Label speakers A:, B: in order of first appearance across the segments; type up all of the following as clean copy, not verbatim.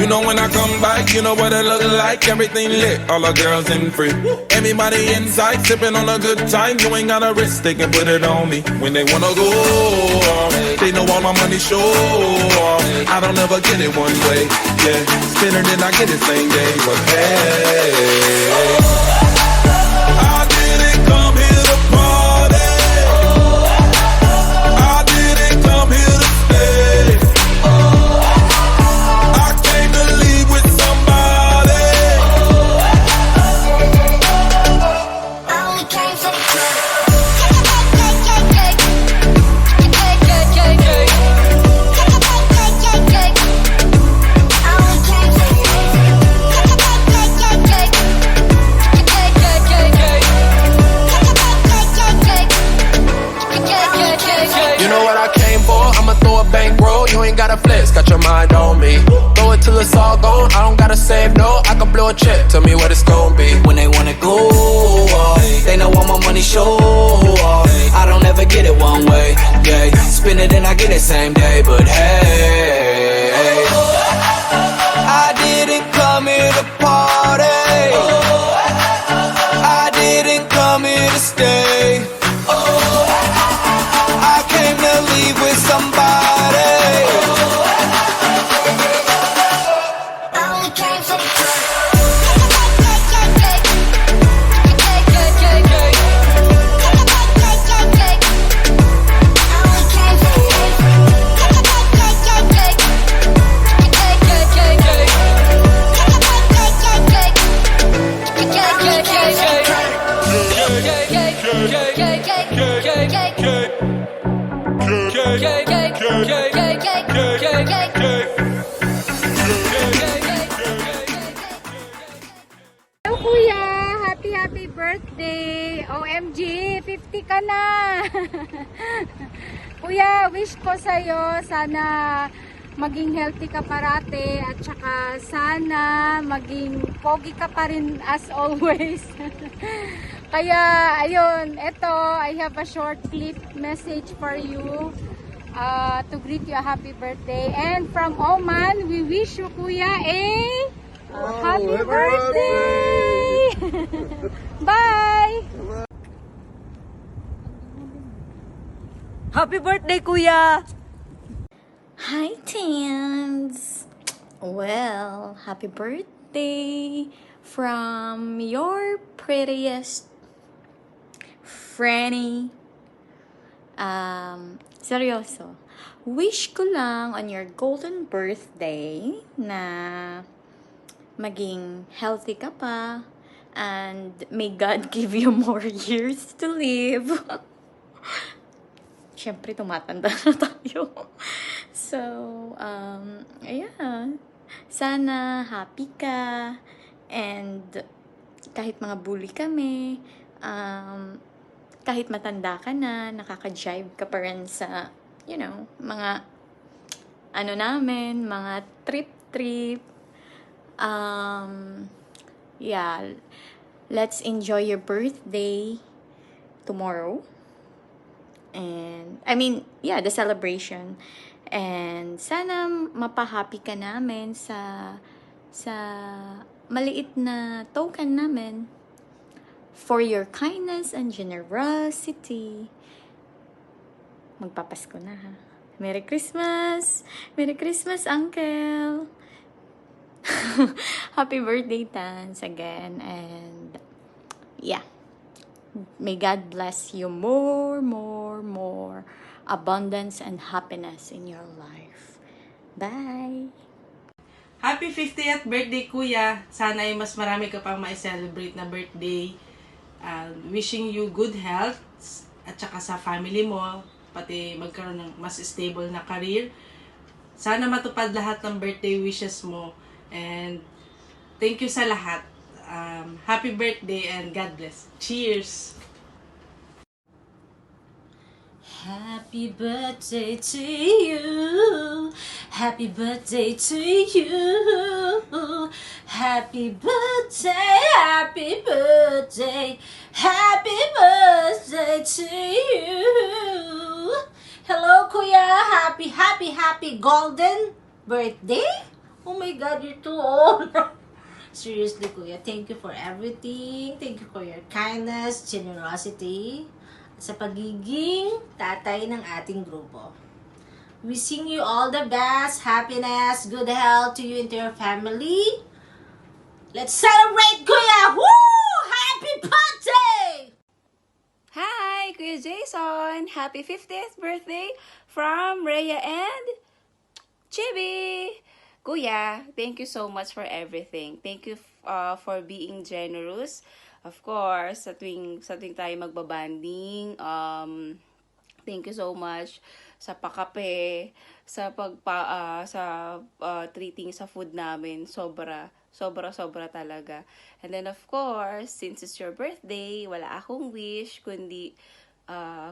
A: You know when I come back, you know what it look like. Everything lit, all the girls in free. Everybody inside, sipping on a good time. You ain't got a risk, they can put it on me. When they wanna go, they know all my money show. I don't ever get it one way, yeah. Spin it, then I get it same day. But hey, I didn't come here to party. I didn't come here to stay. I came to leave with somebody.
B: I only came for the club.
C: You know what I came for? I'ma throw a bankroll. You ain't gotta flex, got your mind on me. Throw it till it's all gone. I don't gotta save no. I can blow a check. Tell me what it's gonna be.
D: When they wanna go off, they know all my money show off. I don't ever get it one way, yeah. Spin it and I get it same day, but hey, I didn't come here to party. I didn't come here to stay. I came to leave with somebody.
B: I only came for the club.
E: Hello kuya! Happy birthday! OMG! 50 ka na! Kuya, wish ko sa'yo sana maging healthy ka parate at saka sana maging pogi ka pa rin as always. Kaya ayun, eto, I have a short clip message for you to greet you a happy birthday. And from Oman, we wish you kuya a happy birthday! Bye!
F: Happy birthday, kuya!
G: Hi, Tans! Well, happy birthday from your prettiest Franny. Seryoso. Wish ko lang on your golden birthday na maging healthy ka pa and may God give you more years to live. Siyempre, tumatanda na tayo. So, yeah. Sana happy ka. And kahit mga bully kami, kahit matanda ka na, nakaka-jive ka pa rin sa, you know, mga, ano namin, mga trip-trip. Yeah. Let's enjoy your birthday tomorrow. And, I mean, yeah, the celebration. And, sana mapahappy ka namin sa maliit na token namin for your kindness and generosity. Magpapasko na, ha? Merry Christmas! Merry Christmas, Uncle! Happy birthday, Tans, again. And, yeah. May God bless you more abundance and happiness in your life. Bye!
F: Happy 50th birthday, kuya! Sana ay mas marami ka pang ma-celebrate na birthday. Wishing you good health at saka sa family mo, pati magkaroon ng mas stable na career. Sana matupad lahat ng birthday wishes mo. And thank you sa lahat. Happy birthday and God bless. Cheers!
H: Happy birthday to you. Happy birthday to you. Happy birthday, happy birthday, happy birthday to you. Hello, Kuya. Happy golden birthday. Oh my God, you're too old. Seriously, Kuya, thank you for everything. Thank you for your kindness, generosity, sa pagiging tatay ng ating grupo. Wishing you all the best, happiness, good health to you and to your family. Let's celebrate, Kuya! Woo! Happy birthday!
I: Hi, Kuya Jason! Happy 50th birthday from Rhea and Chibi! Kuya, thank you so much for everything. Thank you for being generous. Of course, sa tuwing tayo magbabanding, thank you so much sa pakape, sa treating sa food namin. Sobra talaga. And then of course, since it's your birthday, wala akong wish kundi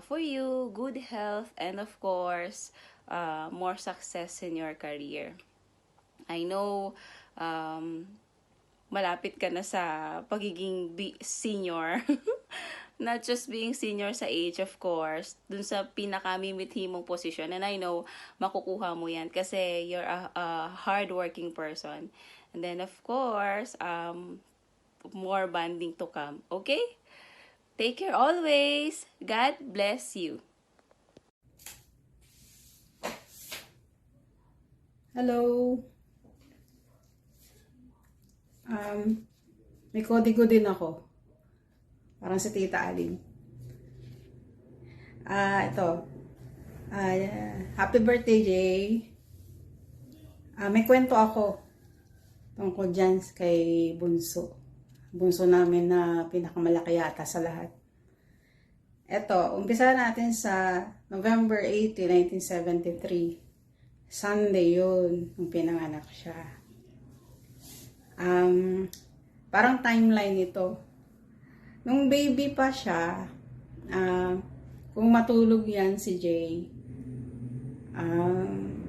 I: for you good health and of course more success in your career. I know malapit ka na sa pagiging senior. Not just being senior sa age, of course, dun sa pinakamimithi mong posisyon. And I know, makukuha mo yan kasi you're a hardworking person. And then, of course, more bonding to come. Okay? Take care always. God bless you.
J: Hello. May kodigo din ako. Parang si Tita Aling. Ito. Happy birthday, Jay. May kwento ako tungkol dyan kay Bunso. Bunso namin na pinakamalaki yata sa lahat. Ito, umpisa natin sa November 18, 1973. Sunday yun, nung pinanganak siya. Parang timeline ito. Nung baby pa siya, kung matulog yan si Jay,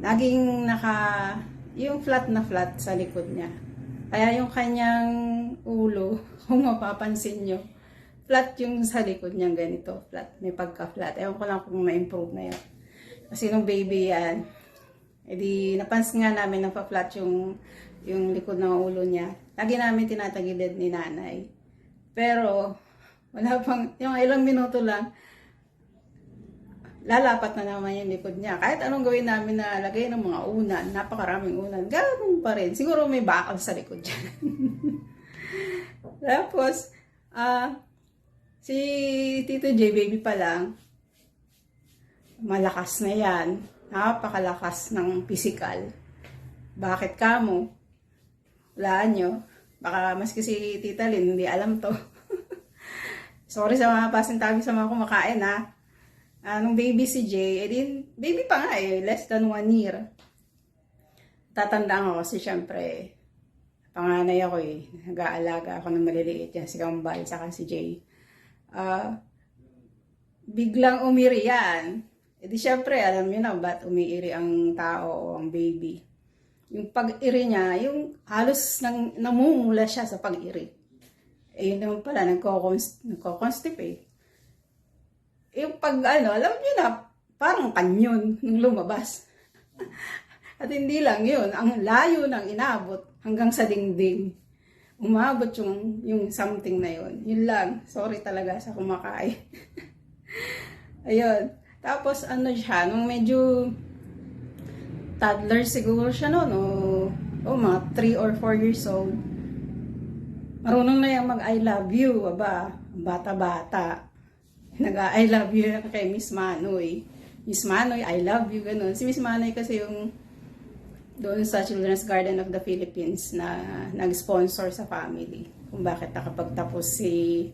J: laging yung flat na flat sa likod niya. Kaya yung kanyang ulo, kung mapapansin nyo, flat yung sa likod niya, ganito, flat. May pagka-flat. Ewan ko lang kung ma-improve na yan. Kasi nung baby yan, edi napansin nga namin na pa-flat yung likod ng ulo niya. Lagi namin tinatagilid ni nanay. Pero, wala pang, yung ilang minuto lang, lalapat na naman yung likod niya. Kahit anong gawin namin na lagay ng mga unan, napakaraming unan, ganoon pa rin. Siguro may bakal sa likod dyan. Tapos, si Tito J, baby pa lang, malakas na yan. Napakalakas ng physical. Bakit kamo? Wala nyo. Baka maski si Tita Lynn, hindi alam to. Sorry sa mga pasintabi sa mga kumakain ha. Nung baby si Jay, baby pa nga less than 1 year. Tatandaan ko kasi syempre, panganay ako nag-aalaga ako ng maliliit yan, si Kambal, saka si Jay. Biglang umiri yan. Syempre, alam nyo na ba't umiiri ang tao o ang baby. Yung pag-iri niya, yung halos namumula siya sa pag-iri. Yun naman pala, nagko-constipate. Yung alam nyo na, parang kanyon nung lumabas. At hindi lang yun, ang layo ng inabot hanggang sa dingding. Umabot yung something na yun. Yun lang, sorry talaga sa kumakain. Ayun. Tapos siya, nung medyo toddler siguro siya noon, mga 3 or 4 years old. Marunong na yung mag-I love you, bata-bata. Nag-I love you kay Miss Manoy. Miss Manoy, I love you, ganun. Si Miss Manoy kasi yung doon sa Children's Garden of the Philippines na nag-sponsor sa family. Kung bakit nakapagtapos si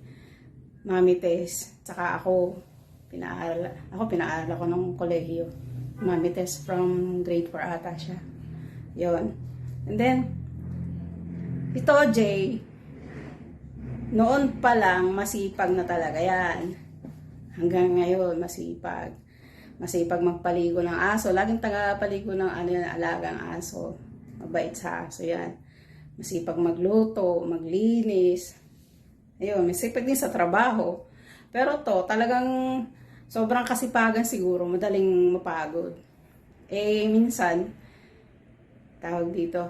J: Mami Tess, tsaka ako, pinaaral ako ng kolehiyo. Mami Tess from grade 4 ata siya. Yun. And then, ito, Jay, noon pa lang, masipag na talaga yan. Hanggang ngayon, masipag. Masipag magpaligo ng aso. Laging tagapaligo ng alagang aso. Mabait sa aso yan. Masipag magluto, maglinis. Ayun, masipag din sa trabaho. Pero to, talagang sobrang kasipagan siguro, madaling mapagod. Eh, minsan, tawag dito,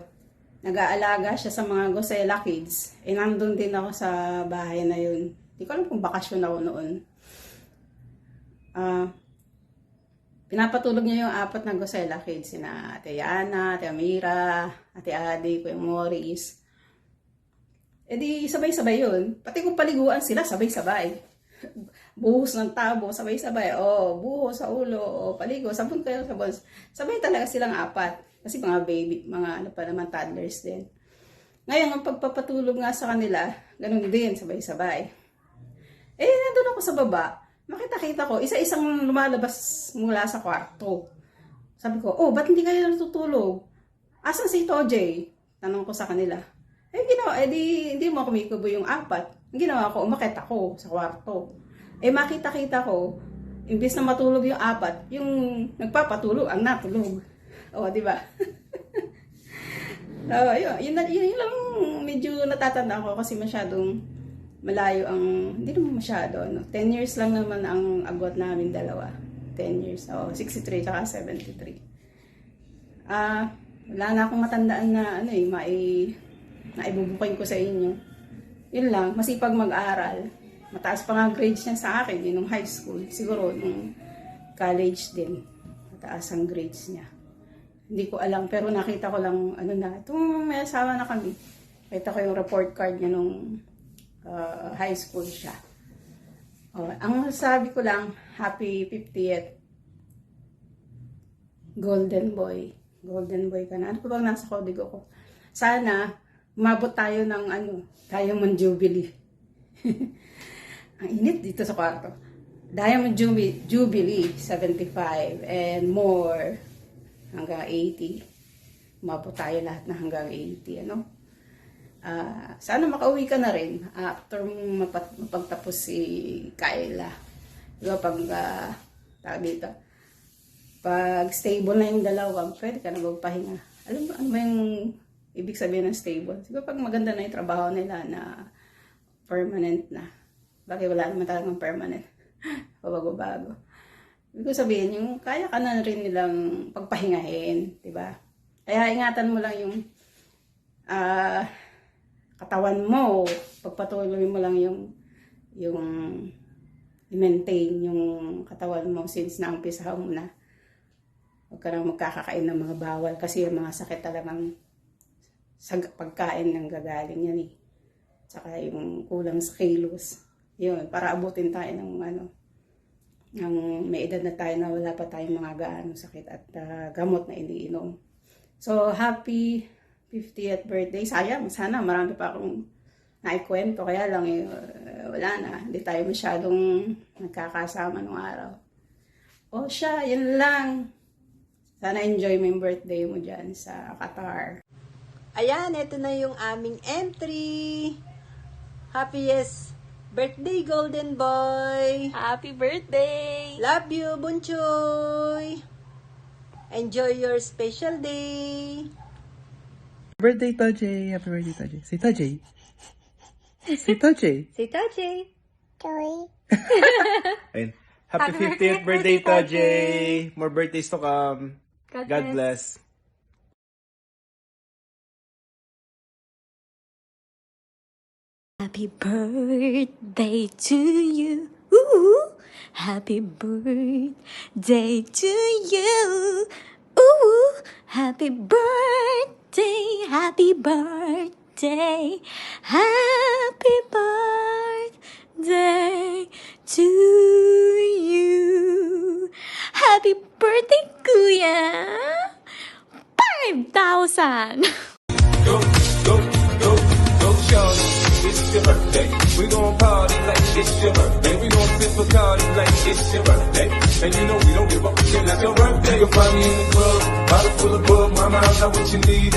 J: nag-aalaga siya sa mga Gosela kids. Eh, nandun din ako sa bahay na yun. Hindi ko alam kung bakasyon ako noon. Pinapatulog niya yung 4 na Gosela kids. Sina Ate Yana, Ate Amira, Ate Adi, Kuya Morris. Eh di, sabay-sabay yun. Pati kung paliguan sila, sabay-sabay. Buhos ng tabo, sabay-sabay. Buhos sa ulo, paligo, sabon kayo, sabon. Sabay talaga silang 4. Kasi mga baby, mga ano pa naman, toddlers din. Ngayon, ang pagpapatulog nga sa kanila, ganun din, sabay-sabay. Eh, nandun ako sa baba, makita-kita ko, isa-isang lumalabas mula sa kwarto. Sabi ko, ba't hindi kayo natutulog? Asan si Tojay? Tanong ko sa kanila. Hindi mo kumikubo yung 4. Ang ginawa ko, umakit ako sa kwarto. Eh, makita-kita ko, imbes na matulog yung 4, yung nagpapatulog, ang natulog. Di ba? Yun lang medyo natatanda ko kasi masyadong malayo hindi naman masyado. 10 years lang naman ang agwat namin dalawa. 10 years. 63 tsaka 73. Wala na akong matandaan na naibubukin ko sa inyo. Yun lang, masipag mag-aral. Mataas pa nga grades niya sa akin, nung high school. Siguro, nung college din. Mataas ang grades niya. Hindi ko alam, pero nakita ko lang, itong may asawa na kami. Nakita ko yung report card niya nung high school siya. Ang sabi ko lang, happy 50th. Golden boy. Golden boy ka na. Ano pa bang nasa kodigo ko? Sana, umabot tayo ng Diamond Jubilee. Ang init dito sa kwarto. Diamond Jubilee, 75 and more hanggang 80. Umabot tayo lahat na hanggang 80, sana makauwi ka na rin after mapagtapos si Kayla. Diba, pag stable na yung dalawa, pwede ka na magpahinga. Alam mo, ano ba yung ibig sabihin ng stable? Siguro pag maganda na yung trabaho nila na permanent na. Bakit wala naman talagang permanent? Pabago-bago. Ibig ko sabihin, yung kaya ka na rin nilang pagpahingahin, diba? Kaya ingatan mo lang yung katawan mo, pagpatuloy mo lang yung i-maintain yung katawan mo since na-umpisa mo na. Huwag ka nang magkakakain ng mga bawal kasi yung mga sakit talagang sa pagkain ng gagaling yan eh. Tsaka yung kulang sa kilos. Yun, para abutin tayo ng may edad na tayo na wala pa tayong mga gaano sakit at gamot na iniinom. So, happy 50th birthday. Sayang, sana marami pa akong naikwento. Kaya lang, wala na. Hindi tayo masyadong nagkakasama nung araw. Yun lang. Sana enjoy mo yung birthday mo dyan sa Qatar.
K: Ayan, ito na yung aming entry. Happiest birthday, Golden Boy.
I: Happy birthday!
K: Love you, Bunchoy. Enjoy your special day.
L: Birthday, Tojay. Happy birthday, Tojay. Say Tojay. Say Tojay.
K: Say Tojay.
L: Ayun. Happy 50th birthday, Tojay. More birthdays to come. God bless.
G: Happy birthday to you. Ooh, happy birthday to you. Ooh, happy birthday, happy birthday, happy birthday to you. Happy birthday, Kuya. 5,000.
A: Shorty, it's your birthday. We gon' party like it's your birthday. We gon' sip Bacardi like it's your birthday. And you know we don't give up, it's like your birthday. You'll find me in the club, bottle full of bug. Mama, I'm not what you need.